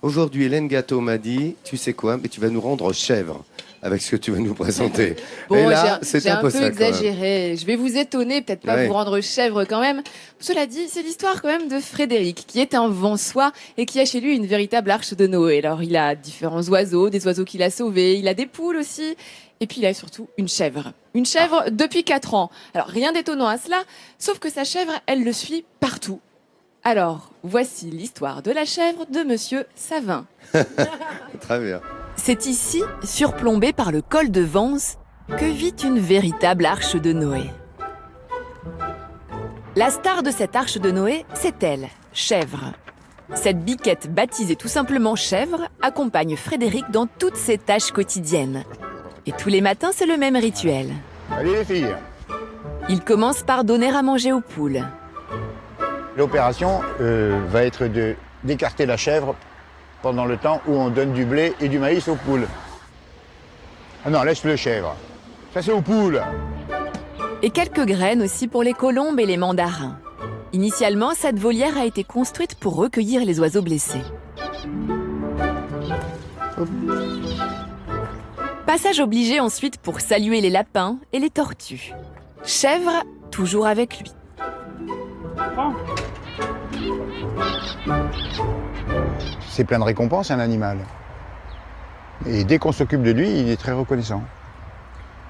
Aujourd'hui, Hélène Gâteau m'a dit, tu sais quoi, mais tu vas nous rendre chèvre avec ce que tu vas nous présenter. Bon, et là, j'ai un peu exagéré. Je vais vous étonner, peut-être pas Ouais. vous rendre chèvre quand même. Cela dit, c'est l'histoire quand même de Frédéric, qui est un Vansois et qui a chez lui une véritable arche de Noé. Alors, il a différents oiseaux, des oiseaux qu'il a sauvés, il a des poules aussi. Et puis, il a surtout une chèvre. Une chèvre depuis 4 ans. Alors, rien d'étonnant à cela, sauf que sa chèvre, elle le suit partout. Alors, voici l'histoire de la chèvre de Monsieur Savin. Très bien. C'est ici, surplombé par le col de Vence, que vit une véritable arche de Noé. La star de cette arche de Noé, c'est elle, Chèvre. Cette biquette baptisée tout simplement Chèvre accompagne Frédéric dans toutes ses tâches quotidiennes. Et tous les matins, c'est le même rituel. Allez les filles. Il commence par donner à manger aux poules. L'opération va être d'écarter la chèvre pendant le temps où on donne du blé et du maïs aux poules. Ah non, laisse le chèvre. Ça c'est aux poules. Et quelques graines aussi pour les colombes et les mandarins. Initialement, cette volière a été construite pour recueillir les oiseaux blessés. Passage obligé ensuite pour saluer les lapins et les tortues. Chèvre, toujours avec lui. C'est plein de récompenses un animal. Et dès qu'on s'occupe de lui, il est très reconnaissant.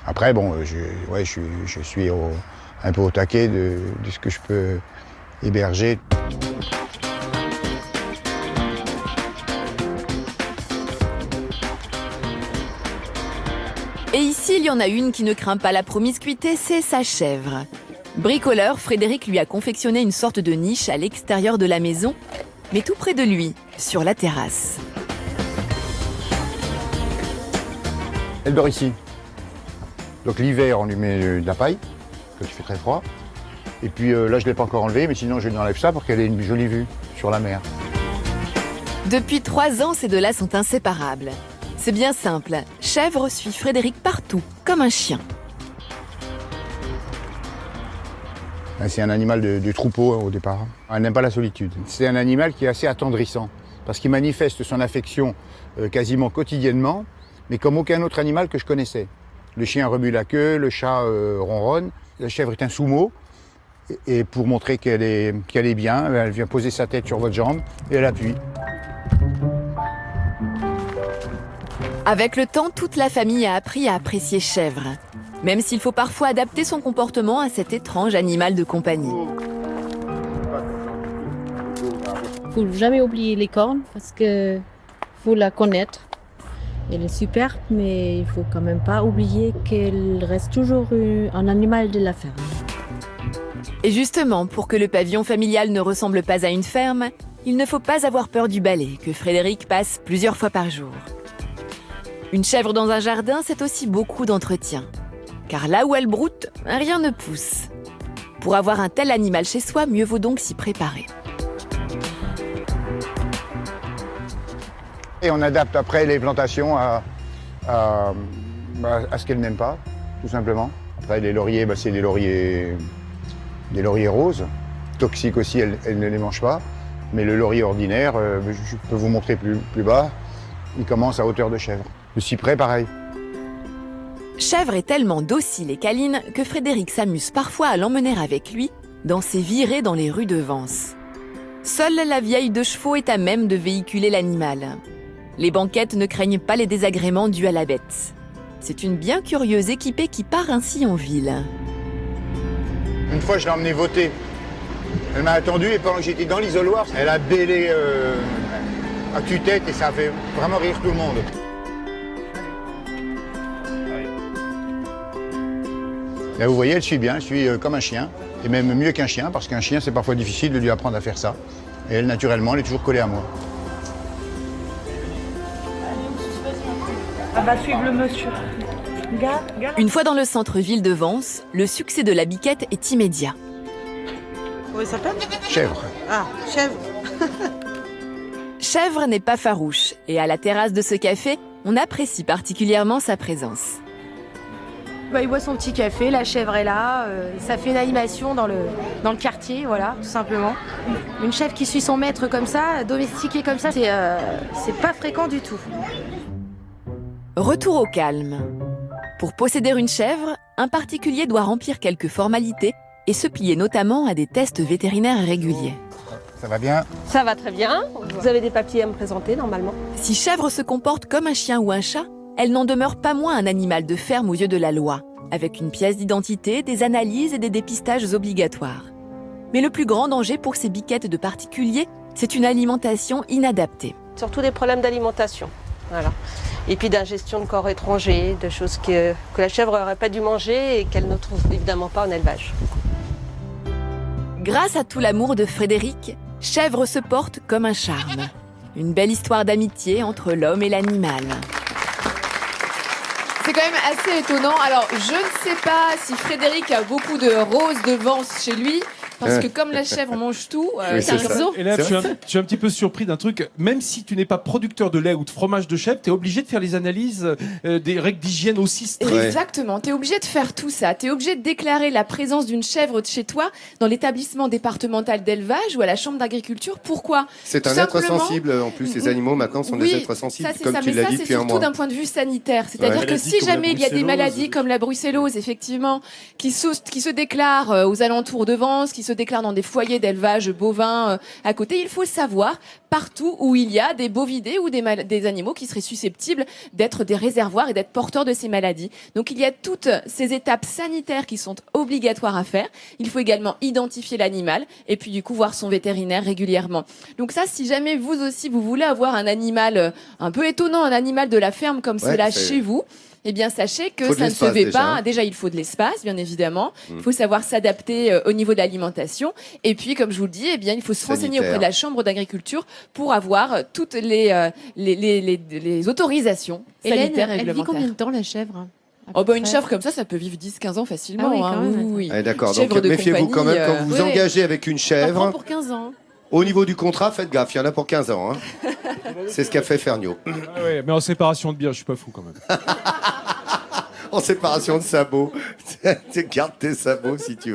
Après, bon, je suis un peu au taquet de ce que je peux héberger. Et ici, il y en a une qui ne craint pas la promiscuité, c'est sa chèvre. Bricoleur, Frédéric lui a confectionné une sorte de niche à l'extérieur de la maison, mais tout près de lui, sur la terrasse. Elle dort ici. Donc l'hiver, on lui met de la paille, quand il fait très froid. Et puis là, je ne l'ai pas encore enlevé, mais sinon je lui enlève ça pour qu'elle ait une jolie vue sur la mer. Depuis 3 ans, ces deux-là sont inséparables. C'est bien simple, Chèvre suit Frédéric partout, comme un chien. C'est un animal de troupeau au départ. Elle n'aime pas la solitude. C'est un animal qui est assez attendrissant, parce qu'il manifeste son affection quasiment quotidiennement, mais comme aucun autre animal que je connaissais. Le chien remue la queue, le chat ronronne, la chèvre est un soumeau, et pour montrer qu'elle est bien, elle vient poser sa tête sur votre jambe et elle appuie. Avec le temps, toute la famille a appris à apprécier Chèvre, même s'il faut parfois adapter son comportement à cet étrange animal de compagnie. Il ne faut jamais oublier les cornes parce qu'il faut la connaître. Elle est superbe, mais il ne faut quand même pas oublier qu'elle reste toujours un animal de la ferme. Et justement, pour que le pavillon familial ne ressemble pas à une ferme, il ne faut pas avoir peur du balai que Frédéric passe plusieurs fois par jour. Une chèvre dans un jardin, c'est aussi beaucoup d'entretien. Car là où elle broute, rien ne pousse. Pour avoir un tel animal chez soi, mieux vaut donc s'y préparer. Et on adapte après les plantations à ce qu'elle n'aime pas, tout simplement. Après les lauriers, c'est des lauriers roses. Toxiques aussi, elle ne les mange pas. Mais le laurier ordinaire, je peux vous montrer plus bas, il commence à hauteur de chèvre. Le cyprès, pareil. Chèvre est tellement docile et câline que Frédéric s'amuse parfois à l'emmener avec lui dans ses virées dans les rues de Vence. Seule la vieille de chevaux est à même de véhiculer l'animal. Les banquettes ne craignent pas les désagréments dus à la bête. C'est une bien curieuse équipée qui part ainsi en ville. Une fois, je l'ai emmenée voter. Elle m'a attendu et pendant que j'étais dans l'isoloir, elle a bêlé à tue-tête et ça a fait vraiment rire tout le monde. Là, vous voyez, elle suit bien, elle suit comme un chien, et même mieux qu'un chien, parce qu'un chien, c'est parfois difficile de lui apprendre à faire ça. Et elle, naturellement, elle est toujours collée à moi. Elle va suivre le monsieur. Une fois dans le centre-ville de Vence, le succès de la biquette est immédiat. Comment il s'appelle? Chèvre. Ah, chèvre. Chèvre n'est pas farouche, et à la terrasse de ce café, on apprécie particulièrement sa présence. il boit son petit café, la chèvre est là, ça fait une animation dans le quartier, voilà, tout simplement. Une chèvre qui suit son maître comme ça, domestiquée comme ça, c'est pas fréquent du tout. Retour au calme. Pour posséder une chèvre, un particulier doit remplir quelques formalités et se plier notamment à des tests vétérinaires réguliers. Ça va bien? Ça va très bien. Vous avez des papiers à me présenter normalement. Si chèvre se comporte comme un chien ou un chat, elle n'en demeure pas moins un animal de ferme aux yeux de la loi, avec une pièce d'identité, des analyses et des dépistages obligatoires. Mais le plus grand danger pour ces biquettes de particuliers, c'est une alimentation inadaptée. Surtout des problèmes d'alimentation. Voilà. Et puis d'ingestion de corps étrangers, de choses que la chèvre n'aurait pas dû manger et qu'elle ne trouve évidemment pas en élevage. Grâce à tout l'amour de Frédéric, Chèvre se porte comme un charme. Une belle histoire d'amitié entre l'homme et l'animal. C'est quand même assez étonnant. Alors, je ne sais pas si Frédéric a beaucoup de roses de Vence chez lui, parce que comme la chèvre mange tout, Oui, c'est un c'est ça. zoo. Et là, je suis un petit peu surpris d'un truc. Même si tu n'es pas producteur de lait ou de fromage de chèvre, tu es obligé de faire les analyses des règles d'hygiène aussi strictes. Ouais. Exactement, tu es obligé de faire tout ça. Tu es obligé de déclarer la présence d'une chèvre de chez toi dans l'établissement départemental d'élevage ou à la chambre d'agriculture. Pourquoi? C'est Tout un être simplement- sensible. En plus, ces animaux maintenant sont Oui, des êtres sensibles, ça, c'est comme ça. tu Mais l'as ça, dit c'est depuis un surtout mois. d'un point de vue sanitaire. C'est-à-dire Ouais. que Maladies si comme la jamais il y a des brucellose, maladies comme la brucellose, effectivement, qui se déclarent aux alentours de Vence, qui se déclarent dans des foyers d'élevage bovin à côté, il faut savoir partout où il y a des bovidés ou des animaux qui seraient susceptibles d'être des réservoirs et d'être porteurs de ces maladies. Donc il y a toutes ces étapes sanitaires qui sont obligatoires à faire. Il faut également identifier l'animal et puis du coup voir son vétérinaire régulièrement. Donc ça, si jamais vous aussi vous voulez avoir un animal un peu étonnant, un animal de la ferme comme Ouais, cela c'est- chez vous, eh bien, sachez que Faut de ça ne se l'espace, fait déjà, pas. hein. Déjà, il faut de l'espace, bien évidemment. Il faut savoir s'adapter au niveau de l'alimentation. Et puis, comme je vous le dis, eh bien, il faut se renseigner Sanitaire. auprès de la chambre d'agriculture pour avoir toutes les autorisations Hélène, sanitaires elle vit réglementaires. combien de temps la chèvre à Oh, peu bah, une près chèvre comme ça peut vivre 10-15 ans facilement. Ah oui, hein. quand même, Oui, oui. Ouais, d'accord. Chèvre Donc de méfiez-vous quand même compagnie, quand vous vous oui. engagez avec une T'en prends chèvre. pour 15 ans. Au niveau du contrat, faites gaffe, il y en a pour 15 ans. Hein. C'est ce qu'a fait Ferniaud. Ah ouais, mais en séparation de biens, je suis pas fou quand même. En séparation de sabots. Tu gardes tes sabots si tu veux.